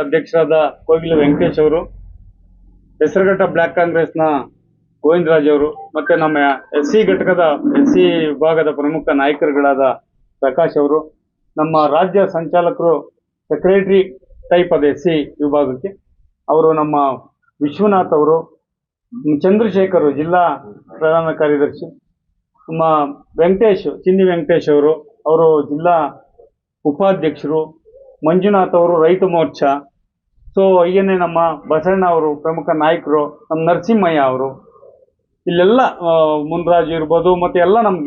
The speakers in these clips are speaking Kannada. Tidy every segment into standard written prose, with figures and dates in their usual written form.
ಅಧ್ಯಕ್ಷರಾದ ಕೋಗಿಲು ವೆಂಕಟೇಶ್ ಅವರು, ಹೆಸರುಘಟ್ಟ ಬ್ಲಾಕ್ ಕಾಂಗ್ರೆಸ್ನ ಗೋವಿಂದರಾಜ್ ಅವರು, ಮತ್ತೆ ನಮ್ಮ ಎಸ್ಸಿ ಘಟಕದ ಎಸ್ಸಿ ವಿಭಾಗದ ಪ್ರಮುಖ ನಾಯಕರುಗಳಾದ ಪ್ರಕಾಶ್ ಅವರು, ನಮ್ಮ ರಾಜ್ಯ ಸಂಚಾಲಕರು ಸೆಕ್ರೆಟರಿ ಟೈಪ್ ಅದ ಎಸ್ಸಿ ವಿಭಾಗಕ್ಕೆ ಅವರು, ನಮ್ಮ ವಿಶ್ವನಾಥ್ ಅವರು, ಚಂದ್ರಶೇಖರ್ ಜಿಲ್ಲಾ ಪ್ರಧಾನ ಕಾರ್ಯದರ್ಶಿ, ನಮ್ಮ ವೆಂಕಟೇಶ್ ಚಿನ್ನಿ ವೆಂಕಟೇಶ್ ಅವರು ಜಿಲ್ಲಾ ಉಪಾಧ್ಯಕ್ಷರು, ಮಂಜುನಾಥ್ ಅವರು ರೈತ ಮೋರ್ಚಾ. ಸೊ ಹೀಗೇನೆ ನಮ್ಮ ಬಸಣ್ಣ ಅವರು ಪ್ರಮುಖ ನಾಯಕರು, ನಮ್ಮ ನರಸಿಂಹಯ್ಯ ಅವರು, ಇಲ್ಲೆಲ್ಲ ಮುನ್ರಾಜ್ ಇರ್ಬೋದು, ಮತ್ತೆ ಎಲ್ಲ ನಮ್ಮ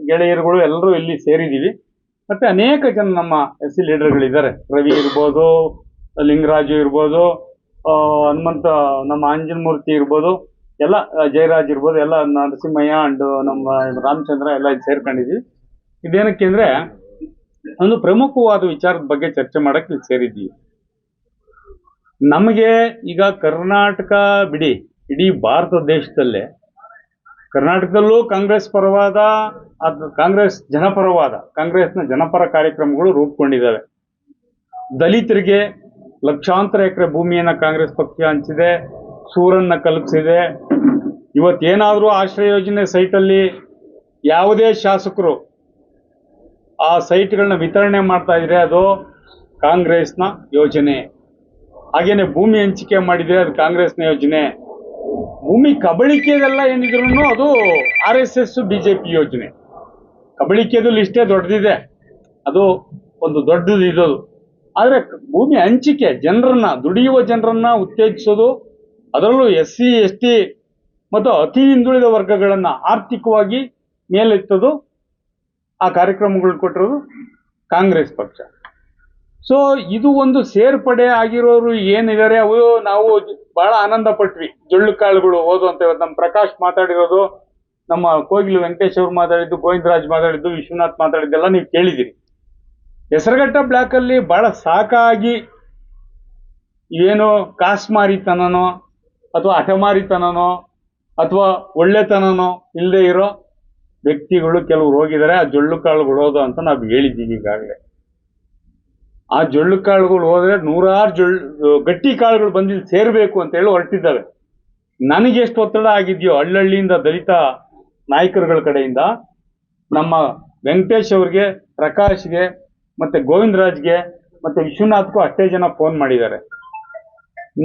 ಗೆಳೆಯರುಗಳು ಎಲ್ಲರೂ ಇಲ್ಲಿ ಸೇರಿದ್ದೀವಿ. ಮತ್ತೆ ಅನೇಕ ಜನ ನಮ್ಮ ಎಸ್ ಸಿ ಲೀಡರ್ಗಳಿದ್ದಾರೆ. ರವಿ ಇರ್ಬೋದು, ಲಿಂಗರಾಜು ಇರ್ಬೋದು, ಹನುಮಂತ, ನಮ್ಮ ಆಂಜನಮೂರ್ತಿ ಇರ್ಬೋದು, ಎಲ್ಲ ಜಯರಾಜ್ ಇರ್ಬೋದು, ಎಲ್ಲ ನರಸಿಂಹಯ್ಯ ಅಂಡ್ ನಮ್ಮ ರಾಮಚಂದ್ರ ಎಲ್ಲ ಇಲ್ಲಿ ಸೇರ್ಕೊಂಡಿದ್ದೀವಿ. ಇದೇನಕ್ಕೆ ಅಂದರೆ ಒಂದು ಪ್ರಮುಖವಾದ ವಿಚಾರದ ಬಗ್ಗೆ ಚರ್ಚೆ ಮಾಡಕ್ಕೆ ಇಲ್ಲಿ ಸೇರಿದ್ದೀವಿ. ನಮಗೆ ಈಗ ಕರ್ನಾಟಕ ಬಿಡಿ, ಇಡೀ ಭಾರತ ದೇಶದಲ್ಲೇ ಕರ್ನಾಟಕದಲ್ಲೂ ಕಾಂಗ್ರೆಸ್ ಪರವಾದ, ಕಾಂಗ್ರೆಸ್ ಜನಪರವಾದ, ಕಾಂಗ್ರೆಸ್ನ ಜನಪರ ಕಾರ್ಯಕ್ರಮಗಳು ರೂಪುಗೊಂಡಿದ್ದಾವೆ. ದಲಿತರಿಗೆ ಲಕ್ಷಾಂತರ ಎಕರೆ ಭೂಮಿಯನ್ನು ಕಾಂಗ್ರೆಸ್ ಪಕ್ಷ ಹಂಚಿದೆ, ಸೂರನ್ನ ಕಲ್ಪಿಸಿದೆ. ಇವತ್ತೇನಾದರೂ ಆಶ್ರಯ ಯೋಜನೆ ಸೈಟಲ್ಲಿ ಯಾವುದೇ ಶಾಸಕರು ಆ ಸೈಟ್ಗಳನ್ನ ವಿತರಣೆ ಮಾಡ್ತಾ ಇದ್ರೆ ಅದು ಕಾಂಗ್ರೆಸ್ನ ಯೋಜನೆ. ಹಾಗೇನೆ ಭೂಮಿ ಹಂಚಿಕೆ ಮಾಡಿದ್ರೆ ಅದು ಕಾಂಗ್ರೆಸ್ನ ಯೋಜನೆ. ಭೂಮಿ ಕಬಳಿಕೆದೆಲ್ಲ ಏನಿದ್ರು ಅದು RSS BJP ಯೋಜನೆ. ಕಬಳಿಕೆದು ಲಿಸ್ಟೇ ದೊಡ್ಡದಿದೆ, ಅದು ಒಂದು ದೊಡ್ಡದು ಇರೋದು. ಆದರೆ ಭೂಮಿ ಹಂಚಿಕೆ, ಜನರನ್ನ, ದುಡಿಯುವ ಜನರನ್ನ ಉತ್ತೇಜಿಸೋದು, ಅದರಲ್ಲೂ SC ST ಮತ್ತು ಅತಿ ಹಿಂದುಳಿದ ವರ್ಗಗಳನ್ನು ಆರ್ಥಿಕವಾಗಿ ಮೇಲೆತ್ತೋದು, ಆ ಕಾರ್ಯಕ್ರಮಗಳು ಕೊಟ್ಟಿರೋದು ಕಾಂಗ್ರೆಸ್ ಪಕ್ಷ. ಸೊ ಇದು ಒಂದು ಸೇರ್ಪಡೆ ಆಗಿರೋರು ಏನಿದ್ದಾರೆ, ಅವು ನಾವು ಬಹಳ ಆನಂದ ಪಟ್ವಿ. ಜೊಳ್ಳು ಕಾಳುಗಳು ಓದು ಅಂತ ಇವತ್ತು ನಮ್ಮ ಪ್ರಕಾಶ್ ಮಾತಾಡಿರೋದು, ನಮ್ಮ ಕೋಗಿಲು ವೆಂಕಟೇಶ್ ಅವರು ಮಾತಾಡಿದ್ದು, ಗೋವಿಂದರಾಜ್ ಮಾತಾಡಿದ್ದು, ವಿಶ್ವನಾಥ್ ಮಾತಾಡಿದ್ದೆಲ್ಲ ನೀವು ಕೇಳಿದಿರಿ. ಹೆಸರುಘಟ್ಟ ಬ್ಲಾಕಲ್ಲಿ ಬಹಳ ಸಾಕಾಗಿ ಏನು ಕಾಸ್ಮಾರಿತನನೋ ಅಥವಾ ಹಠಮಾರಿತನನೋ ಅಥವಾ ಒಳ್ಳೆತನನೋ ಇಲ್ಲದೆ ಇರೋ ವ್ಯಕ್ತಿಗಳು ಕೆಲವರು ಹೋಗಿದ್ದಾರೆ. ಆ ಜೊಳ್ಳು ಕಾಳುಗಳು ಹೋದ ಅಂತ ನಾವು ಹೇಳಿದ್ದೀವಿ ಈಗಾಗಲೇ. ಆ ಜೊಳ್ಳು ಕಾಳುಗಳು ಹೋದ್ರೆ 100 ಗಟ್ಟಿ ಕಾಳುಗಳು ಬಂದಿಲ್ಲಿ ಸೇರಬೇಕು ಅಂತ ಹೇಳಿ ಹೊರಟಿದ್ದಾವೆ. ನನಗೆ ಎಷ್ಟು ಒತ್ತಡ ಆಗಿದೆಯೋ ಹಳ್ಳಹಳ್ಳಿಯಿಂದ ದಲಿತ ನಾಯಕರುಗಳ ಕಡೆಯಿಂದ ನಮ್ಮ ವೆಂಕಟೇಶ್ ಅವ್ರಿಗೆ, ಪ್ರಕಾಶ್ಗೆ, ಮತ್ತೆ ಗೋವಿಂದರಾಜ್ಗೆ, ಮತ್ತೆ ವಿಶ್ವನಾಥ್ಗೂ ಅಷ್ಟೇ ಜನ ಫೋನ್ ಮಾಡಿದ್ದಾರೆ.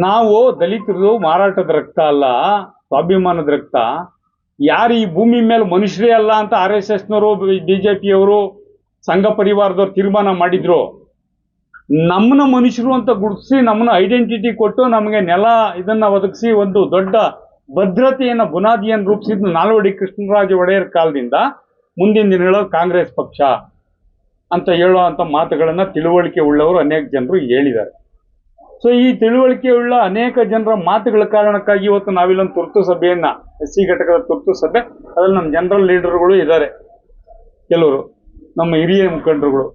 ನಾವು ದಲಿತರು ಮಾರಾಟದ ರಕ್ತ ಅಲ್ಲ, ಸ್ವಾಭಿಮಾನದ ರಕ್ತ. ಯಾರು ಈ ಭೂಮಿ ಮೇಲೆ ಮನುಷ್ಯರೇ ಅಲ್ಲ ಅಂತ RSSನವರು, BJP ಅವರು, ಸಂಘ ಪರಿವಾರದವ್ರು ತೀರ್ಮಾನ ಮಾಡಿದ್ರು, ನಮ್ಮನ್ನ ಮನುಷ್ಯರು ಅಂತ ಗುರುತಿಸಿ, ನಮ್ಮನ್ನ ಐಡೆಂಟಿಟಿ ಕೊಟ್ಟು, ನಮಗೆ ನೆಲ ಇದನ್ನ ಒದಗಿಸಿ, ಒಂದು ದೊಡ್ಡ ಭದ್ರತೆಯನ್ನ, ಬುನಾದಿಯನ್ನು ರೂಪಿಸಿದ್ದು ನಾಲ್ವಡಿ ಕೃಷ್ಣರಾಜ ಒಡೆಯರ್ ಕಾಲದಿಂದ ಮುಂದಿನ ದಿನಗಳ ಕಾಂಗ್ರೆಸ್ ಪಕ್ಷ ಅಂತ ಹೇಳೋ ಅಂತ ಮಾತುಗಳನ್ನ ತಿಳುವಳಿಕೆ ಉಳ್ಳವರು ಅನೇಕ ಜನರು ಹೇಳಿದ್ದಾರೆ. ಸೊ ಈ ತಿಳುವಳಿಕೆ ಉಳ್ಳ ಅನೇಕ ಜನರ ಮಾತುಗಳ ಕಾರಣಕ್ಕಾಗಿ ಇವತ್ತು ನಾವಿಲ್ಲೊಂದು ತುರ್ತು ಸಭೆಯನ್ನ, SC ಘಟಕದ ತುರ್ತು ಸಭೆ, ಅದ್ರಲ್ಲಿ ನಮ್ಮ ಜನರಲ್ ಲೀಡರ್ಗಳು ಇದ್ದಾರೆ, ಕೆಲವರು ನಮ್ಮ ಹಿರಿಯ ಮುಖಂಡರುಗಳು,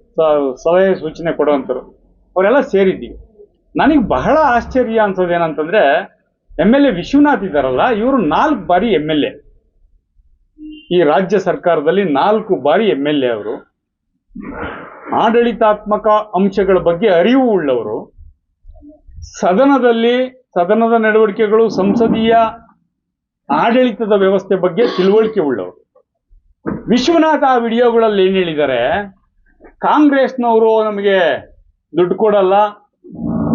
ಸಲಹೆ ಸೂಚನೆ ಕೊಡುವಂಥವ್ರು, ಅವರೆಲ್ಲ ಸೇರಿದ್ದೀವಿ. ನನಗೆ ಬಹಳ ಆಶ್ಚರ್ಯ ಅನ್ಸೋದು ಏನಂತಂದ್ರೆ, MLA ವಿಶ್ವನಾಥ್ ಇದ್ದಾರಲ್ಲ, ಇವರು 4 ಬಾರಿ MLA, ಈ ರಾಜ್ಯ ಸರ್ಕಾರದಲ್ಲಿ 4 ಬಾರಿ MLA. ಅವರು ಆಡಳಿತಾತ್ಮಕ ಅಂಶಗಳ ಬಗ್ಗೆ ಅರಿವು ಉಳ್ಳವರು, ಸದನದ ನಡವಳಿಕೆಗಳು, ಸಂಸದೀಯ ಆಡಳಿತದ ವ್ಯವಸ್ಥೆ ಬಗ್ಗೆ ತಿಳುವಳಿಕೆ ಉಳ್ಳವರು. ವಿಶ್ವನಾಥ್ ಆ ವಿಡಿಯೋಗಳಲ್ಲಿ ಏನ್ ಹೇಳಿದ್ದಾರೆ, ಕಾಂಗ್ರೆಸ್ನವರು ನಮಗೆ ದುಡ್ಡು ಕೊಡಲ್ಲ,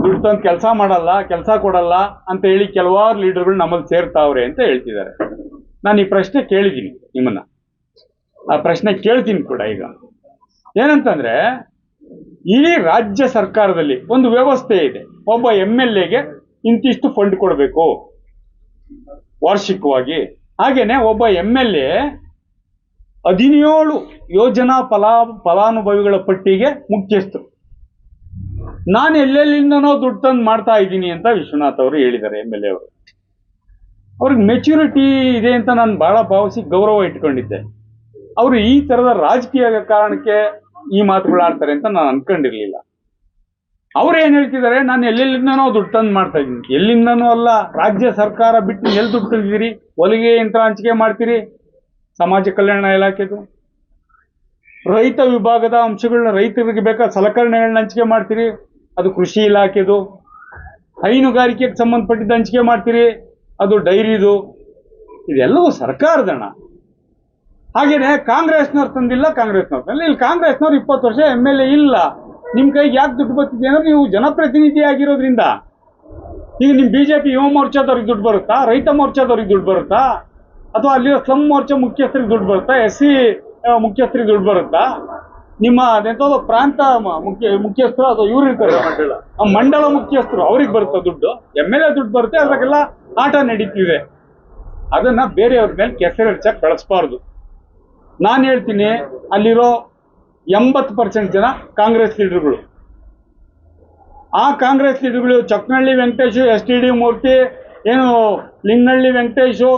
ದುಡ್ಡು ತಂದು ಕೆಲಸ ಮಾಡಲ್ಲ, ಕೆಲಸ ಕೊಡಲ್ಲ ಅಂತ ಹೇಳಿ ಕೆಲವಾರು ಲೀಡರ್ಗಳು ನಮ್ಮಲ್ಲಿ ಸೇರ್ತಾವ್ರೆ ಅಂತ ಹೇಳ್ತಿದ್ದಾರೆ. ನಾನು ಈ ಪ್ರಶ್ನೆ ಕೇಳಿದ್ದೀನಿ ನಿಮ್ಮನ್ನ, ಆ ಪ್ರಶ್ನೆ ಕೇಳ್ತೀನಿ ಕೂಡ. ಈಗ ಏನಂತಂದ್ರೆ, ಇಡೀ ರಾಜ್ಯ ಸರ್ಕಾರದಲ್ಲಿ ಒಂದು ವ್ಯವಸ್ಥೆ ಇದೆ, ಒಬ್ಬ MLAಗೆ ಇಂತಿಷ್ಟು ಫಂಡ್ ಕೊಡಬೇಕು ವಾರ್ಷಿಕವಾಗಿ. ಹಾಗೇನೆ ಒಬ್ಬ MLA 17 ಯೋಜನಾ ಫಲಾನುಭವಿಗಳ ಪಟ್ಟಿಗೆ ಮುಖ್ಯಸ್ಥರು. ನಾನು ಎಲ್ಲೆಲ್ಲಿಂದನೋ ದುಡ್ಡು ತಂದು ಮಾಡ್ತಾ ಇದ್ದೀನಿ ಅಂತ ವಿಶ್ವನಾಥ್ ಅವರು ಹೇಳಿದ್ದಾರೆ. MLA ಅವರು, ಅವ್ರಿಗೆ ಮೆಚುರಿಟಿ ಇದೆ ಅಂತ ನಾನು ಬಹಳ ಭಾವಿಸಿ ಗೌರವ ಇಟ್ಕೊಂಡಿದ್ದೆ. ಅವರು ಈ ತರದ ರಾಜಕೀಯ ಕಾರಣಕ್ಕೆ ಈ ಮಾತುಗಳು ಆಡ್ತಾರೆ ಅಂತ ನಾನು ಅನ್ಕೊಂಡಿರ್ಲಿಲ್ಲ. ಅವ್ರು ಏನ್ ಹೇಳ್ತಿದ್ದಾರೆ, ನಾನು ಎಲ್ಲೆಲ್ಲಿಂದನೋ ದುಡ್ಡು ತಂದು ಮಾಡ್ತಾ ಇದ್ದೀನಿ. ಎಲ್ಲಿಂದನೂ ಅಲ್ಲ, ರಾಜ್ಯ ಸರ್ಕಾರ ಬಿಟ್ಟು ಎಲ್ಲಿ ದುಡ್ಡು ತಂದಿದ್ದೀರಿ? ಹೊಲಿಗೆ ಯಂತ್ರ ಹಂಚಿಕೆ ಮಾಡ್ತೀರಿ, ಸಮಾಜ ಕಲ್ಯಾಣ ಇಲಾಖೆದು. ರೈತ ವಿಭಾಗದ ಅಂಶಗಳನ್ನ, ರೈತರಿಗೆ ಬೇಕಾದ ಸಲಕರಣೆಗಳನ್ನ ಹಂಚಿಕೆ ಮಾಡ್ತೀರಿ, ಅದು ಕೃಷಿ ಇಲಾಖೆದು. ಹೈನುಗಾರಿಕೆಗೆ ಸಂಬಂಧಪಟ್ಟಿದ್ದ ಹಂಚಿಕೆ ಮಾಡ್ತೀರಿ, ಅದು ಡೈರಿದು, ಇದೆಲ್ಲವೂ ಸರ್ಕಾರದ ಹಣ. ಹಾಗೇನೆ ಕಾಂಗ್ರೆಸ್ನವ್ರು ತಂದಿಲ್ಲ, ಕಾಂಗ್ರೆಸ್ನವ್ರು ಇಲ್ಲಿ ಕಾಂಗ್ರೆಸ್ನವ್ರು 20 ವರ್ಷ MLA ಇಲ್ಲ. ನಿಮ್ ಕೈಗೆ ಯಾಕೆ ದುಡ್ಡು ಬರ್ತಿದೆ ಅಂದ್ರೆ ನೀವು ಜನಪ್ರತಿನಿಧಿ ಆಗಿರೋದ್ರಿಂದ. ಈಗ ನಿಮ್ BJP ಯುವ ಮೋರ್ಚಾದವ್ರಿಗೆ ದುಡ್ಡು ಬರುತ್ತಾ, ರೈತ ಮೋರ್ಚಾದವ್ರಿಗೆ ದುಡ್ಡು ಬರುತ್ತಾ, ಅಥವಾ ಅಲ್ಲಿರೋ ಸ್ಲಮ್ ಮೋರ್ಚಾ ಮುಖ್ಯಸ್ಥರಿಗೆ ದುಡ್ಡು ಬರುತ್ತಾ, SC ಮುಖ್ಯಸ್ಥರಿಗೆ ದುಡ್ಡು ಬರುತ್ತಾ, ನಿಮ್ಮ ಅದೆಂಥದ್ದು ಪ್ರಾಂತ ಮುಖ್ಯಸ್ಥರು ಅಥವಾ ಇವ್ರು ಇರ್ತಾರೆ ಮಂಡಳ ಮುಖ್ಯಸ್ಥರು, ಅವ್ರಿಗೆ ಬರುತ್ತಾ ದುಡ್ಡು? MLA ದುಡ್ಡು ಬರುತ್ತೆ, ಅದ್ರಾಗೆಲ್ಲ ಆಟ ನಡೀತಿದೆ. ಅದನ್ನ ಬೇರೆಯವ್ರ ಮೇಲೆ ಕೆಸರೆರಚಕ್ ಬಳಸಬಾರ್ದು. ನಾನು ಹೇಳ್ತೀನಿ, ಅಲ್ಲಿರೋ 80% ಜನ ಕಾಂಗ್ರೆಸ್ ಲೀಡರ್ಗಳು. ಆ ಕಾಂಗ್ರೆಸ್ ಲೀಡರ್ಗಳು ಚಕ್ನಹಳ್ಳಿ ವೆಂಕಟೇಶು, STD ಮೂರ್ತಿ, ಏನು ಲಿಂಗನಹಳ್ಳಿ ವೆಂಕಟೇಶು,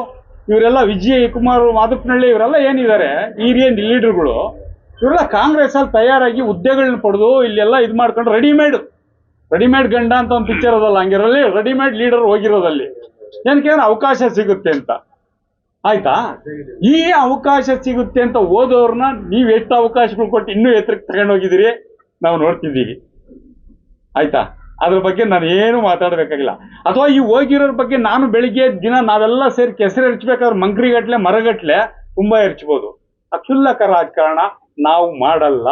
ಇವರೆಲ್ಲ ವಿಜಯ್ ಕುಮಾರ್ ಮಾದಪ್ಪನಹಳ್ಳಿ, ಇವರೆಲ್ಲ ಏನಿದ್ದಾರೆ ಹಿರಿಯ ಲೀಡರ್ಗಳು, ಇವರೆಲ್ಲ ಕಾಂಗ್ರೆಸ್ ಅಲ್ಲಿ ತಯಾರಾಗಿ ಹುದ್ದೆಗಳನ್ನ ಪಡೆದು ಇಲ್ಲೆಲ್ಲ ಇದು ಮಾಡ್ಕೊಂಡು ರೆಡಿಮೇಡ್ ಗಂಡ ಅಂತ ಒಂದು ಪಿಕ್ಚರ್ ಅದಲ್ಲ, ಹಂಗಿರಲ್ಲಿ ರೆಡಿಮೇಡ್ ಲೀಡರ್ ಹೋಗಿರೋದಲ್ಲಿ. ಏನಕ್ಕೆ ಅವಕಾಶ ಸಿಗುತ್ತೆ ಅಂತ. ಆಯ್ತಾ? ಈ ಅವಕಾಶ ಸಿಗುತ್ತೆ ಅಂತ ಓದೋರ್ನ ನೀವ್ ಎಷ್ಟು ಅವಕಾಶಗಳು ಕೊಟ್ಟು ಇನ್ನೂ ಎತ್ತರಕ್ಕೆ ತಗೊಂಡೋಗಿದ್ದೀರಿ ನಾವು ನೋಡ್ತಿದ್ದೀವಿ. ಆಯ್ತಾ? ಅದ್ರ ಬಗ್ಗೆ ನಾನು ಏನು ಮಾತಾಡಬೇಕಾಗಿಲ್ಲ. ಅಥವಾ ಈ ಹೋಗಿರೋರ ಬಗ್ಗೆ ನಾನು ಬೆಳಿಗ್ಗೆ ದಿನ ನಾವೆಲ್ಲ ಸೇರಿ ಕೆಸರು ಎರಚಬೇಕಾದ್ರೆ ಮಂಕ್ರಿಗಟ್ಲೆ ಮರಗಟ್ಲೆ ತುಂಬಾ ಎರಚ್ಬೋದು. ಅಕ್ಷುಲ್ಲಕ ರಾಜಕಾರಣ ನಾವು ಮಾಡಲ್ಲ.